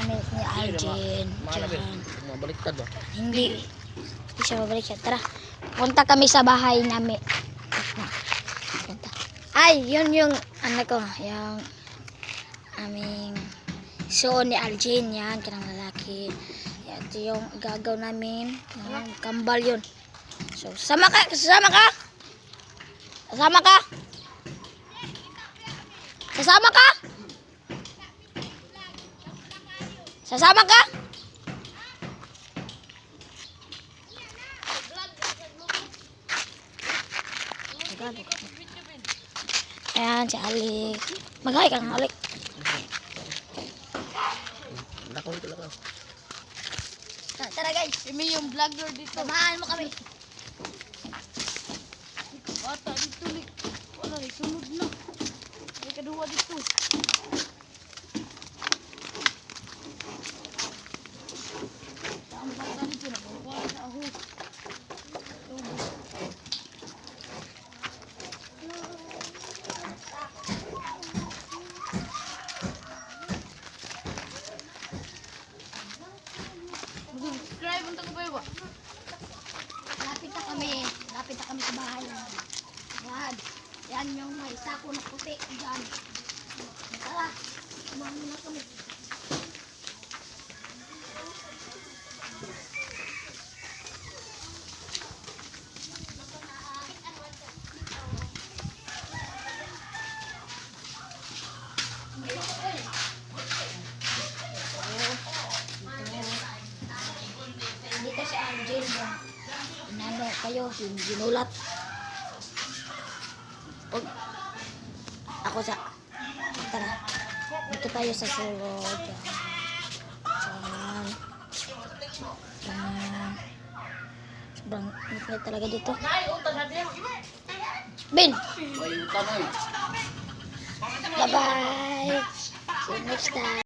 gamit ni Arjen. Diyan. Mabaliktad ba? Hindi. Hindi siya mabaliktad. Tara. Punta kami sa bahay namin. Punta. Ay, yun yung ano ko. Yung aming show ni Arjen. Yan. Kanang lalaki. Yan. Ito yung gagaw namin. Yan, kambal yun. So, sama ka. Sasama ka. Sasama ka. Sasama ka. Sasama ka? Ayan, si Alik. Mag-hi ka ng Alik. Nakawin ko lang ako. Tara guys. Kami yung vlogger dito. Samahan mo kami. Bata dito ni. Wala rin, sunod na. May kaduwa dito. Ang bata dito na. Wala sa aho. Subscribe unta ko ba? Lapit na kami. Lapit na kami sa bahay. Yan. Yan yung may sako na puti. Diyan. Tara. Samahan mo na kami. Dito si Arjen. Inano kayo, ginulat. Pag ako sa tara. Dito tayo sa sulod. Diyan. Diyan. Sobrang init talaga dito. Ben! May utang ay. Bye-bye! See you next time.